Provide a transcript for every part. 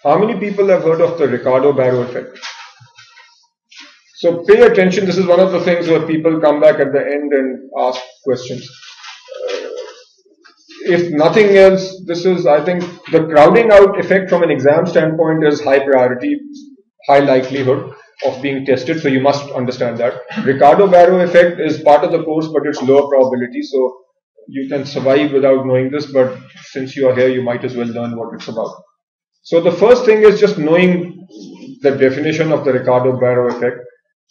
How many people have heard of the Ricardo-Barrow effect? So pay attention, this is one of the things where people come back at the end and ask questions. If nothing else, this is, I think, the crowding out effect from an exam standpoint is high priority, high likelihood of being tested, so you must understand that. Ricardo-Barrow effect is part of the course, but it's lower probability, so you can survive without knowing this, but since you are here, you might as well learn what it's about. So the first thing is just knowing the definition of the Ricardo-Barrow effect.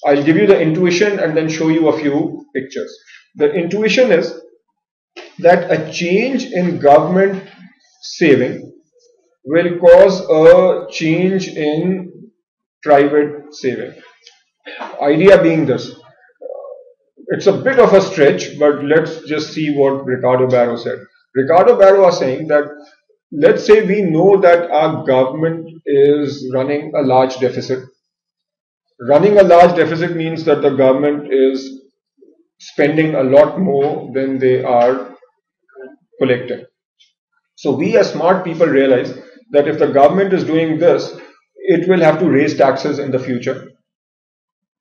I'll give you the intuition and then show you a few pictures. The intuition is that a change in government saving will cause a change in private saving. Idea being this. It's a bit of a stretch, but let's just see what Ricardo-Barrow said. Ricardo-Barrow are saying that, let's say we know that our government is running a large deficit. Running a large deficit means that the government is spending a lot more than they are collecting. So we as smart people realize that if the government is doing this, it will have to raise taxes in the future.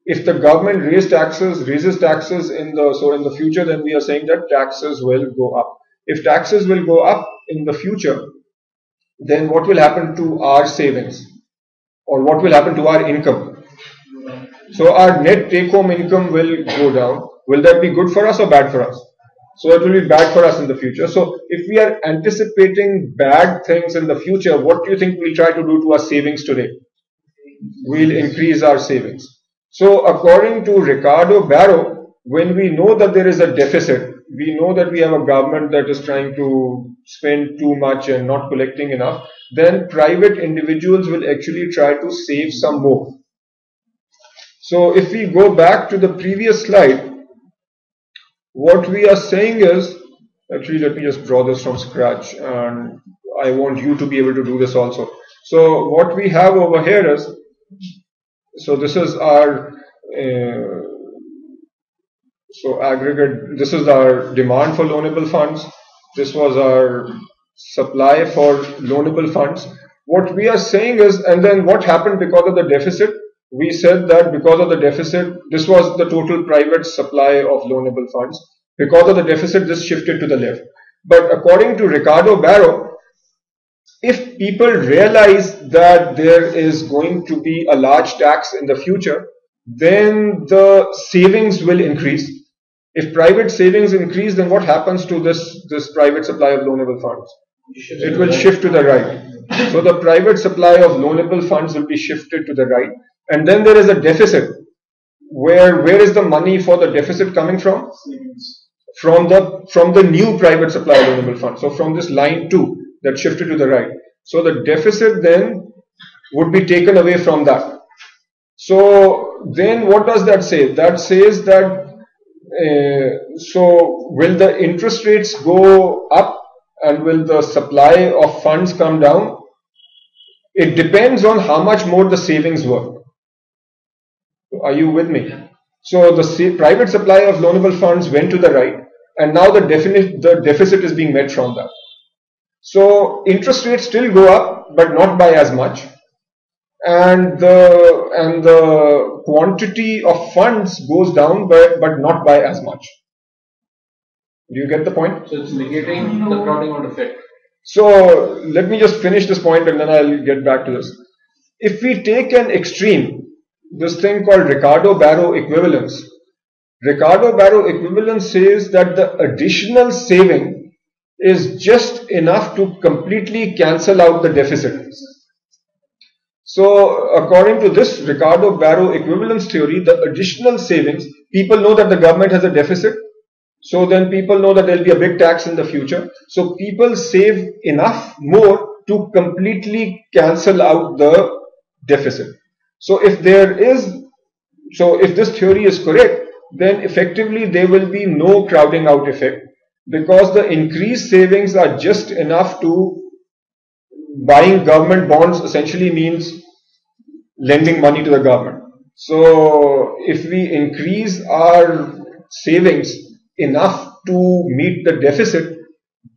If the government raises taxes in the future, then we are saying that taxes will go up. If taxes will go up in the future, then what will happen to our savings? Or what will happen to our income? So our net take-home income will go down. Will that be good for us or bad for us? So it will be bad for us in the future. So if we are anticipating bad things in the future, what do you think we'll try to do to our savings today? We'll increase our savings. So according to Ricardo-Barrow, when we know that there is a deficit, we know that we have a government that is trying to spend too much and not collecting enough, then private individuals will actually try to save some more. So if we go back to the previous slide, what we are saying is, actually let me just draw this from scratch, and I want you to be able to do this also. So what we have over here is, so this is our aggregate, this is our demand for loanable funds, this was our supply for loanable funds. What we are saying is, and then what happened because of the deficit? We said that because of the deficit, this was the total private supply of loanable funds. Because of the deficit, this shifted to the left. But according to Ricardo-Barrow, if people realize that there is going to be a large tax in the future, then the savings will increase. If private savings increase, then what happens to this private supply of loanable funds? It will shift to the right. So the private supply of loanable funds will be shifted to the right. And then there is a deficit. Where is the money for the deficit coming from? From the new private supply of loanable funds. So from this line 2 that shifted to the right. So the deficit then would be taken away from that. So then what does that say? That says that so will the interest rates go up and will the supply of funds come down? It depends on how much more the savings were. Are you with me? So the private supply of loanable funds went to the right, and now the deficit is being met from that. So interest rates still go up, but not by as much, and the quantity of funds goes down, but not by as much. Do you get the point? So it's negating the crowding out effect. So let me just finish this point and then I'll get back to this. If we take an extreme, this thing called Ricardo-Barrow equivalence. Ricardo-Barrow equivalence says that the additional saving is just enough to completely cancel out the deficit. So according to this Ricardo-Barrow equivalence theory, the additional savings, people know that the government has a deficit. So then people know that there will be a big tax in the future. So people save enough more to completely cancel out the deficit. So if this theory is correct, then effectively there will be no crowding out effect, because the increased savings are just enough to, buying government bonds essentially means lending money to the government. So if we increase our savings enough to meet the deficit,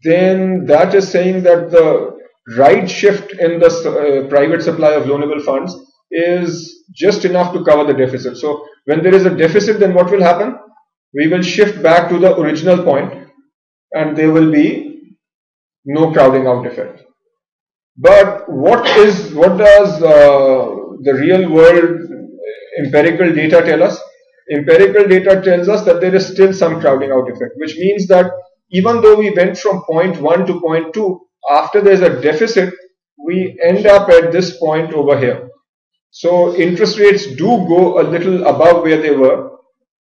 then that is saying that the right shift in the private supply of loanable funds is just enough to cover the deficit. So when there is a deficit, then what will happen? We will shift back to the original point and there will be no crowding out effect. But what does the real world empirical data tell us? Empirical data tells us that there is still some crowding out effect, which means that even though we went from point 1 to point 2, after there's a deficit, we end up at this point over here. So interest rates do go a little above where they were,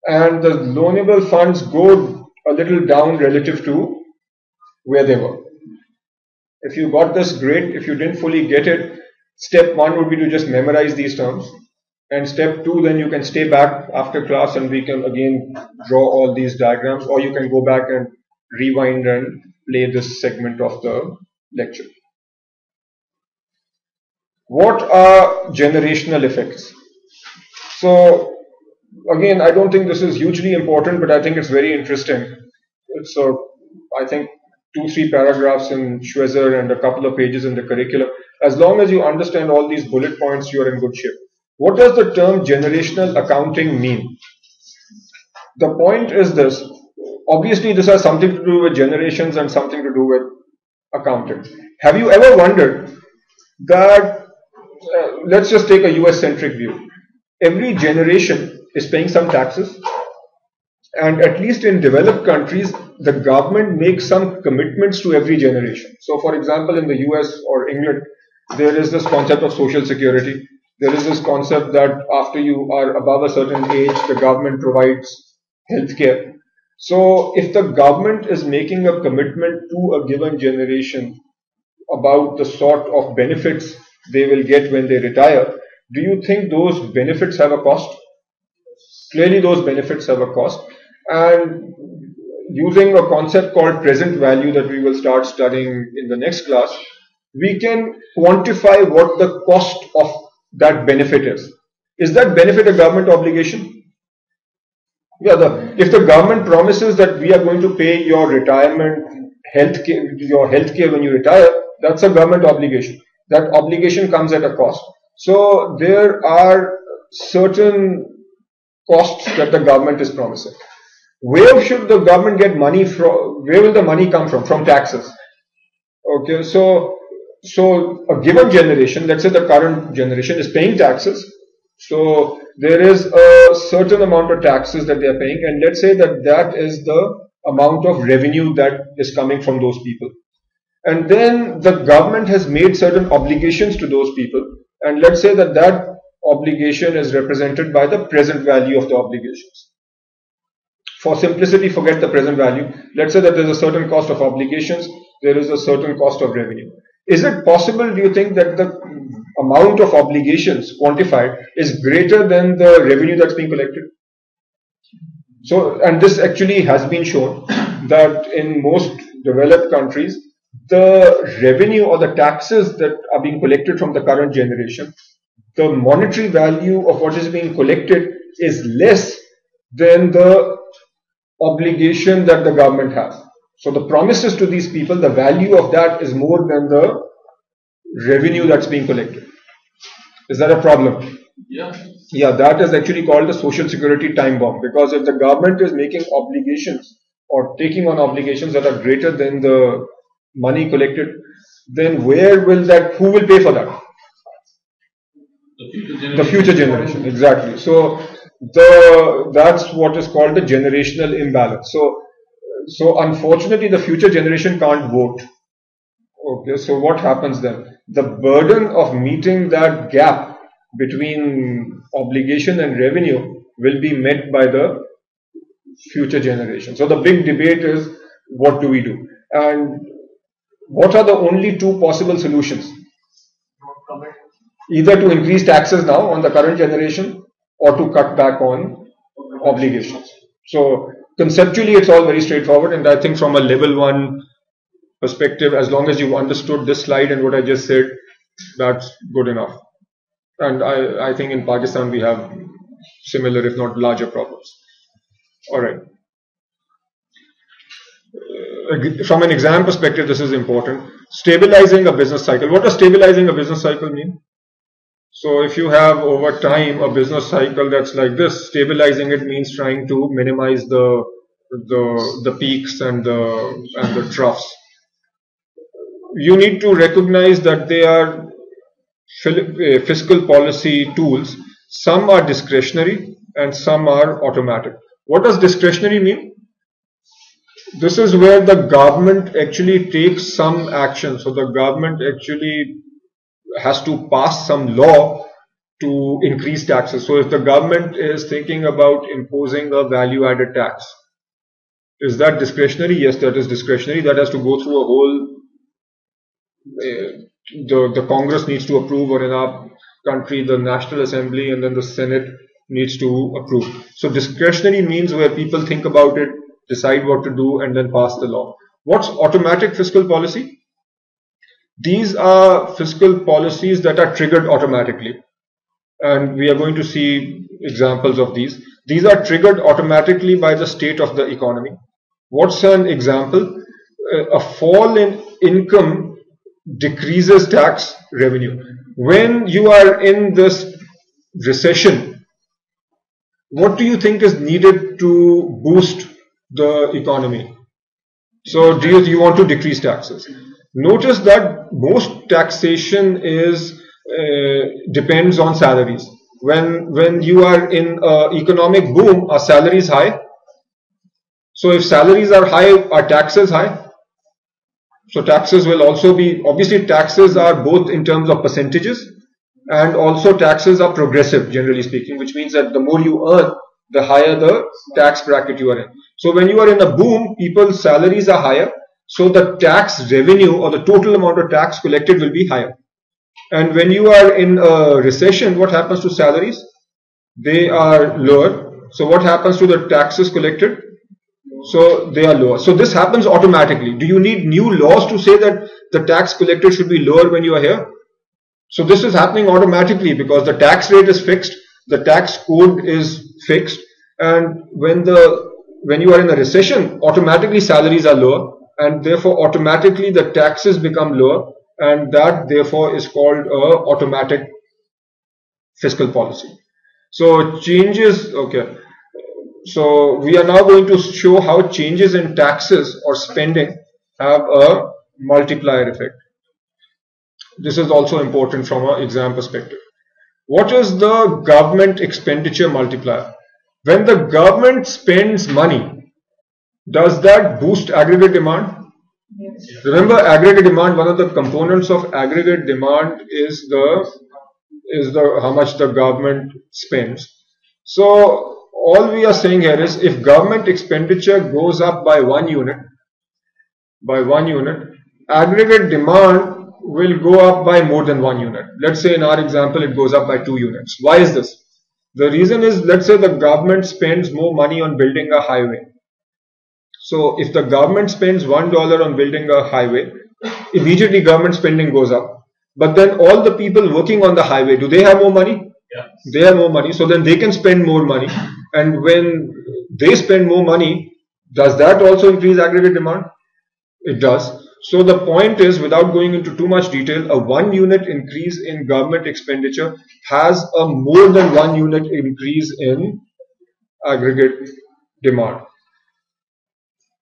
and the loanable funds go a little down relative to where they were. If you got this, great. If you didn't fully get it, step 1 would be to just memorize these terms. And step 2, then you can stay back after class and we can again draw all these diagrams, or you can go back and rewind and play this segment of the lecture. What are generational effects? So again, I don't think this is hugely important, but I think it's very interesting. It's I think 2-3 paragraphs in Schwezer and a couple of pages in the curriculum. As long as you understand all these bullet points, you are in good shape. What does the term generational accounting mean? The point is this. Obviously, this has something to do with generations and something to do with accounting. Have you ever wondered that, let's just take a US-centric view. Every generation is paying some taxes, and at least in developed countries, the government makes some commitments to every generation. So, for example, in the US or England, there is this concept of social security. There is this concept that after you are above a certain age, the government provides healthcare. So if the government is making a commitment to a given generation about the sort of benefits they will get when they retire, do you think those benefits have a cost? Clearly those benefits have a cost. And using a concept called present value that we will start studying in the next class, we can quantify what the cost of that benefit is. Is that benefit a government obligation? Yeah, if the government promises that we are going to pay your retirement healthcare when you retire, that's a government obligation. That obligation comes at a cost. So there are certain costs that the government is promising. Where should the government get money from? Where will the money come from? From taxes. Okay, so a given generation, let's say the current generation, is paying taxes. So there is a certain amount of taxes that they are paying, and let's say that is the amount of revenue that is coming from those people. And then the government has made certain obligations to those people, and let's say that obligation is represented by the present value of the obligations. For simplicity, forget the present value. Let's say that there is a certain cost of obligations, there is a certain cost of revenue. Is it possible, do you think, that the amount of obligations quantified is greater than the revenue that's being collected? So, and this actually has been shown that in most developed countries, the revenue or the taxes that are being collected from the current generation, the monetary value of what is being collected is less than the obligation that the government has. So the promises to these people, the value of that is more than the revenue that's being collected. Is that a problem? Yeah. Yeah, that is actually called the social security time bomb, because if the government is making obligations or taking on obligations that are greater than the money collected, then who will pay for that? The future generation, exactly. So that's what is called the generational imbalance. So unfortunately, the future generation can't vote. Okay, so what happens then? The burden of meeting that gap between obligation and revenue will be met by the future generation. So the big debate is, what do we do? And what are the only two possible solutions? Either to increase taxes now on the current generation or to cut back on obligations. So conceptually, it's all very straightforward, and I think from a level 1 perspective, as long as you've understood this slide and what I just said, that's good enough. And I think in Pakistan we have similar, if not larger, problems. All right. From an exam perspective, this is important. Stabilizing a business cycle. What does stabilizing a business cycle mean? So if you have over time a business cycle that's like this, stabilizing it means trying to minimize the peaks and the troughs. You need to recognize that they are fiscal policy tools. Some are discretionary and some are automatic. What does discretionary mean? This is where the government actually takes some action. So the government actually has to pass some law to increase taxes. So if the government is thinking about imposing a value-added tax, is that discretionary? Yes, that is discretionary. That has to go through a whole, the Congress needs to approve, or in our country, the National Assembly and then the Senate needs to approve. So discretionary means where people think about it, decide what to do, and then pass the law. What's automatic fiscal policy? These are fiscal policies that are triggered automatically. And we are going to see examples of these. These are triggered automatically by the state of the economy. What's an example? A fall in income decreases tax revenue. When you are in this recession, what do you think is needed to boost the economy? So do you want to decrease taxes? Notice that most taxation is depends on salaries. When you are in an economic boom, are salaries high? So if salaries are high, are taxes high? So taxes will also be, obviously taxes are both in terms of percentages, and also taxes are progressive, generally speaking, which means that the more you earn, the higher the tax bracket you are in. So when you are in a boom, people's salaries are higher, so the tax revenue or the total amount of tax collected will be higher. And when you are in a recession, what happens to salaries? They are lower. So what happens to the taxes collected? So they are lower. So this happens automatically. Do you need new laws to say that the tax collected should be lower when you are here? So this is happening automatically because the tax rate is fixed, the tax code is fixed, and when you are in a recession, automatically salaries are lower, and therefore automatically the taxes become lower, and that therefore is called automatic fiscal policy. So changes, okay. So we are now going to show how changes in taxes or spending have a multiplier effect. This is also important from an exam perspective. What is the government expenditure multiplier? When the government spends money, does that boost aggregate demand? Yes. Remember, aggregate demand, one of the components of aggregate demand is the how much the government spends. So all we are saying here is if government expenditure goes up by 1 unit, aggregate demand will go up by more than 1 unit. Let's say in our example it goes up by 2 units. Why is this? The reason is, let's say the government spends more money on building a highway. So if the government spends $1 on building a highway, immediately government spending goes up. But then all the people working on the highway, do they have more money? Yeah. They have more money, so then they can spend more money. And when they spend more money, does that also increase aggregate demand? It does. So the point is, without going into too much detail, a 1 unit increase in government expenditure has a more than 1 unit increase in aggregate demand.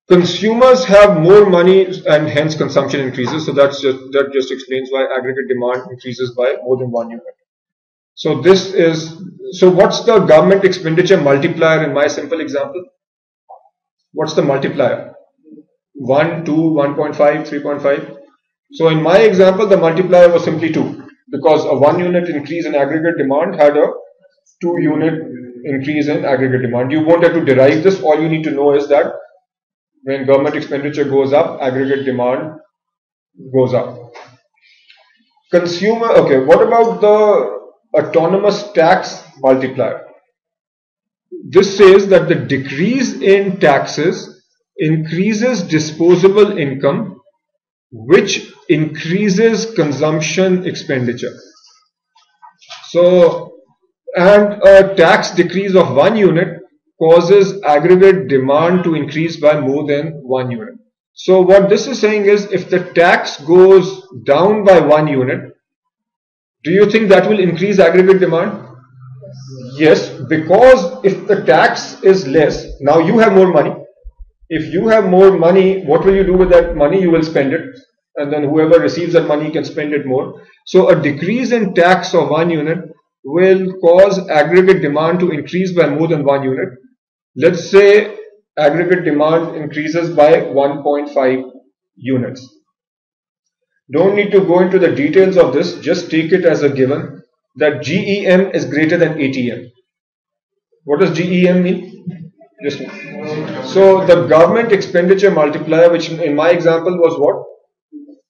Consumers have more money and hence consumption increases. So that just explains why aggregate demand increases by more than 1 unit. So what's the government expenditure multiplier in my simple example? What's the multiplier? 1, 2, 1.5, 3.5. So in my example, the multiplier was simply 2, because a 1 unit increase in aggregate demand had a 2 unit increase in aggregate demand. You won't have to derive this. All you need to know is that when government expenditure goes up, aggregate demand goes up. Okay, what about the autonomous tax multiplier? This says that the decrease in taxes increases disposable income, which increases consumption expenditure. So, and a tax decrease of 1 unit causes aggregate demand to increase by more than 1 unit. So what this is saying is, if the tax goes down by 1 unit, do you think that will increase aggregate demand? Yes, because if the tax is less, now you have more money. If you have more money, what will you do with that money? You will spend it, and then whoever receives that money can spend it more. So a decrease in tax of 1 unit will cause aggregate demand to increase by more than 1 unit. Let's say aggregate demand increases by 1.5 units. Don't need to go into the details of this, just take it as a given that GEM is greater than ATM. What does GEM mean? So the government expenditure multiplier, which in my example was what?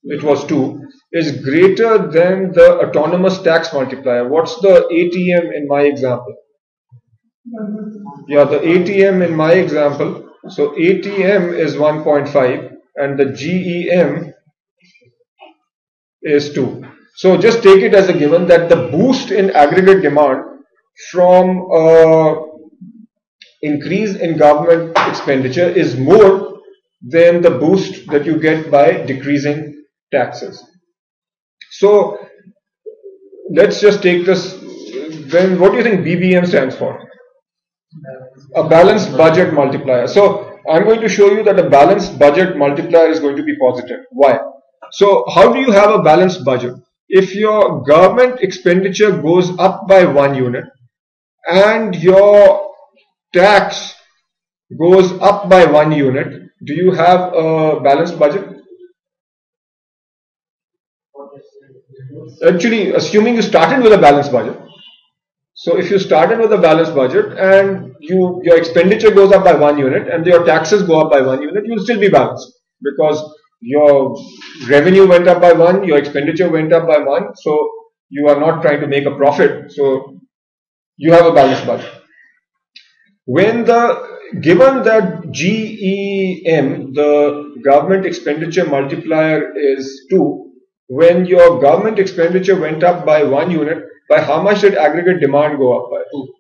It was 2, is greater than the autonomous tax multiplier. What's the ATM in my example? Yeah, the ATM in my example. So ATM is 1.5 and the GEM is 2. So just take it as a given that the boost in aggregate demand from increase in government expenditure is more than the boost that you get by decreasing taxes. So let's just take this. Then what do you think BBM stands for? A balanced budget multiplier. So I'm going to show you that a balanced budget multiplier is going to be positive. Why? So how do you have a balanced budget? If your government expenditure goes up by 1 unit and your tax goes up by 1 unit, do you have a balanced budget? Actually, assuming you started with a balanced budget. So if you started with a balanced budget and your expenditure goes up by 1 unit and your taxes go up by 1 unit, you will still be balanced because your revenue went up by 1, your expenditure went up by 1, so you are not trying to make a profit, so you have a balanced budget. Given that GEM, the government expenditure multiplier, is 2, when your government expenditure went up by 1 unit, by how much did aggregate demand go up by? 2.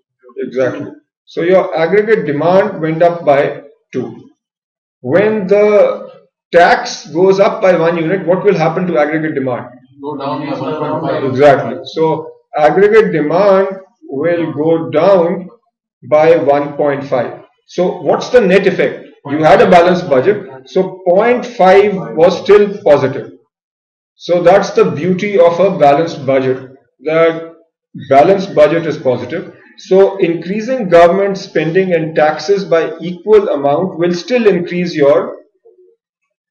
Exactly. So your aggregate demand went up by 2. When the tax goes up by 1 unit, what will happen to aggregate demand? Go down by 1.5. Exactly. So aggregate demand will go down by 1.5. So what's the net effect? You had a balanced budget, so 0.5 was still positive. So that's the beauty of a balanced budget, that balanced budget is positive. So increasing government spending and taxes by equal amount will still increase your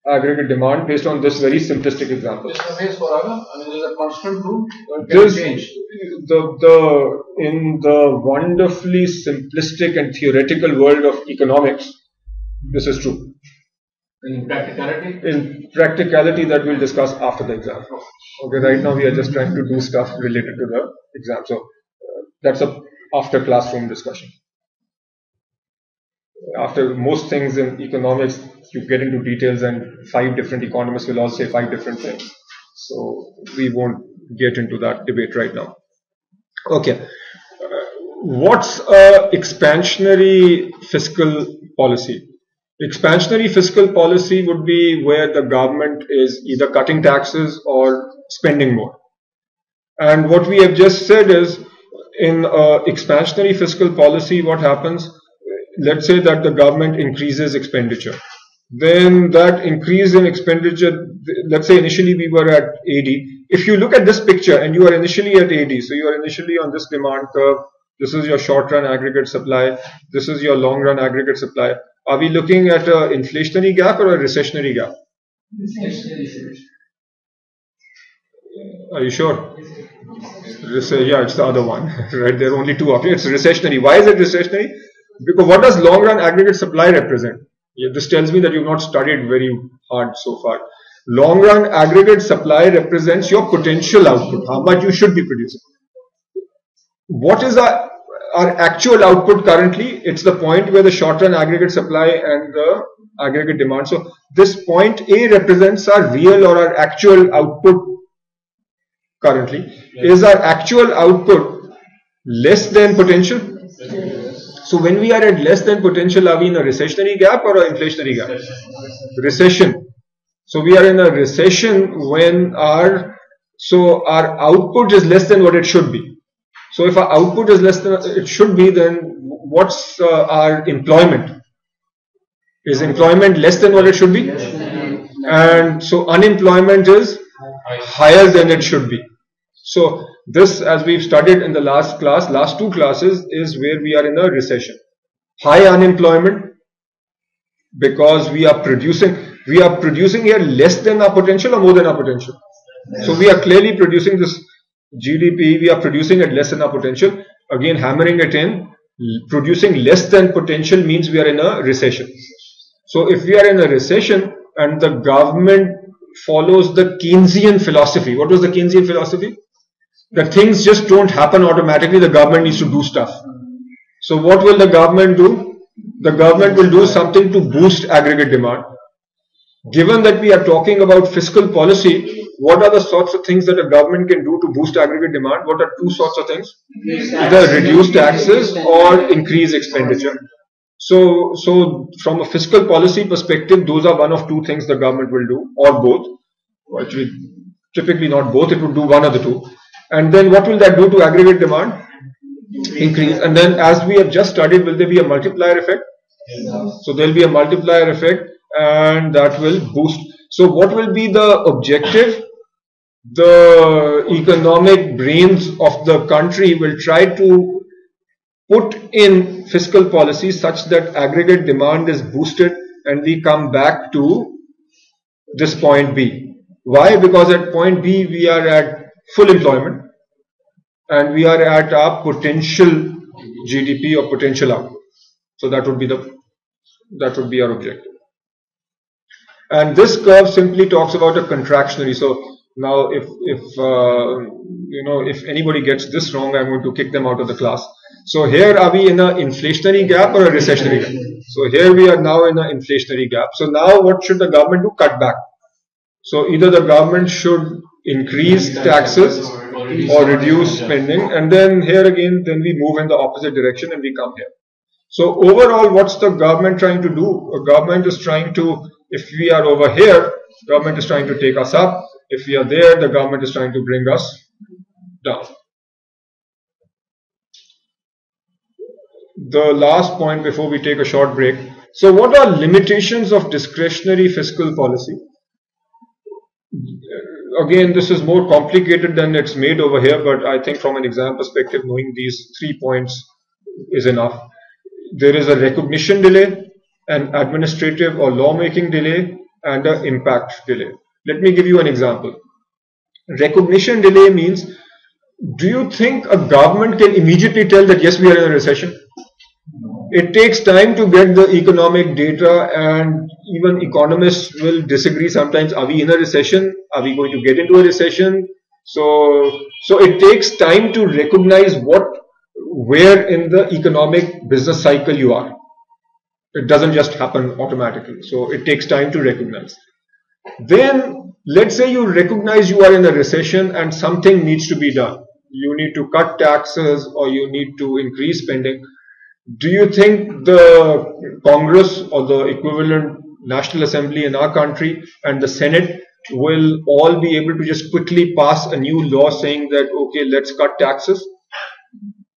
aggregate demand based on this very simplistic example. This remains forever? I mean, is a constant rule? This, in the wonderfully simplistic and theoretical world of economics, this is true. In practicality? In practicality, that we'll discuss after the exam. Okay, right now we are just trying to do stuff related to the exam. So that's a after classroom discussion. After most things in economics, you get into details and 5 different economists will all say 5 different things. So we won't get into that debate right now. Okay. What's a expansionary fiscal policy? Expansionary fiscal policy would be where the government is either cutting taxes or spending more. And what we have just said is, in expansionary fiscal policy, what happens? Let's say that the government increases expenditure. Then that increase in expenditure, let's say initially we were at 80. If you look at this picture and you are initially at 80, so you are initially on this demand curve, this is your short run aggregate supply, this is your long run aggregate supply. Are we looking at an inflationary gap or a recessionary gap? Are you sure? Yeah, it's the other one, right? There are only 2 options. It's recessionary. Why is it recessionary? Because what does long run aggregate supply represent? This tells me that you've not studied very hard so far. Long run aggregate supply represents your potential output, how much you should be producing. What is our actual output currently? It's the point where the short run aggregate supply and the aggregate demand. So this point A represents our real or our actual output currently. Is our actual output less than potential? So when we are at less than potential, are we in a recessionary gap or an inflationary gap? Recession. So we are in a recession when our output is less than what it should be. So if our output is less than it should be, then what's our employment? Is employment less than what it should be? And so unemployment is higher than it should be. So this, as we've studied in the last two classes, is where we are in a recession. High unemployment because we are producing here less than our potential or more than our potential. So we are clearly producing this GDP, we are producing at less than our potential. Again, hammering it in, producing less than potential means we are in a recession. So if we are in a recession and the government follows the Keynesian philosophy, what was the Keynesian philosophy? That things just don't happen automatically, the government needs to do stuff. So what will the government do? The government will do something to boost aggregate demand. Given that we are talking about fiscal policy, what are the sorts of things that a government can do to boost aggregate demand? What are two sorts of things? Either reduce taxes or increase expenditure. So from a fiscal policy perspective, those are one of two things the government will do, or both. Actually, typically not both, it would do one of the two. And then what will that do to aggregate demand? Increase. And then, as we have just studied, will there be a multiplier effect? So there will be a multiplier effect, and that will boost. So what will be the objective? The economic brains of the country will try to put in fiscal policies such that aggregate demand is boosted and we come back to this point B. Why? Because at point B we are at full employment and we are at our potential GDP or potential output. So that would be our objective. And this curve simply talks about a contractionary. So now if anybody gets this wrong, I'm going to kick them out of the class. So here are we in an inflationary gap or a recessionary gap? So here we are now in an inflationary gap. So now what should the government do? Cut back. So either the government should increase taxes or reduce spending, and then here again, then we move in the opposite direction and we come here. So overall, what's the government trying to do? The government is trying to, if we are over here, government is trying to take us up. If we are there, the government is trying to bring us down. The last point before we take a short break. So what are limitations of discretionary fiscal policy? Again, this is more complicated than it's made over here, but I think from an exam perspective, knowing these 3 points is enough. There is a recognition delay, an administrative or lawmaking delay, and an impact delay. Let me give you an example. Recognition delay means, do you think a government can immediately tell that yes, we are in a recession? It takes time to get the economic data, and even economists will disagree sometimes. Are we in a recession? Are we going to get into a recession? So it takes time to recognize where in the economic business cycle you are. It doesn't just happen automatically. So it takes time to recognize. Then let's say you recognize you are in a recession and something needs to be done. You need to cut taxes or you need to increase spending. Do you think the Congress or the equivalent National Assembly in our country and the Senate will all be able to just quickly pass a new law saying that, okay, let's cut taxes?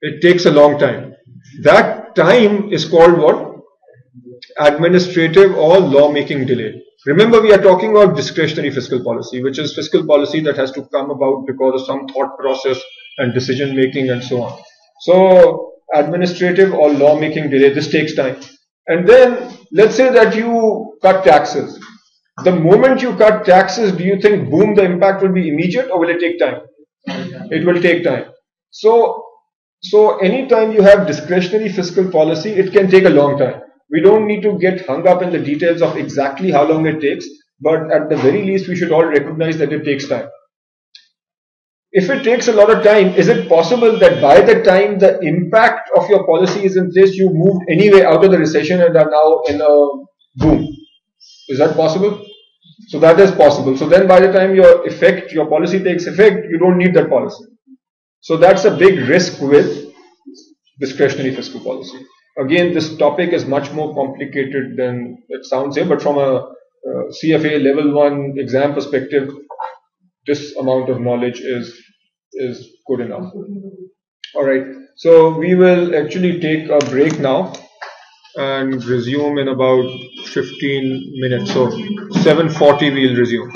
It takes a long time. That time is called what? Administrative or lawmaking delay. Remember, we are talking about discretionary fiscal policy, which is fiscal policy that has to come about because of some thought process and decision making and so on. So administrative or lawmaking delay, this takes time. And then let's say that you cut taxes. The moment you cut taxes, do you think, boom, the impact will be immediate, or will it take time? It will take time. So anytime you have discretionary fiscal policy, it can take a long time. We don't need to get hung up in the details of exactly how long it takes, but at the very least, we should all recognize that it takes time. If it takes a lot of time, is it possible that by the time the impact of your policy is in place, you moved anyway out of the recession and are now in a boom? Is that possible? So that is possible. So then by the time your policy takes effect, you don't need that policy. So that's a big risk with discretionary fiscal policy. Again, this topic is much more complicated than it sounds here, but from a CFA level 1 exam perspective, this amount of knowledge is good enough. Alright, so we will actually take a break now and resume in about 15 minutes. So 7:40 we'll resume.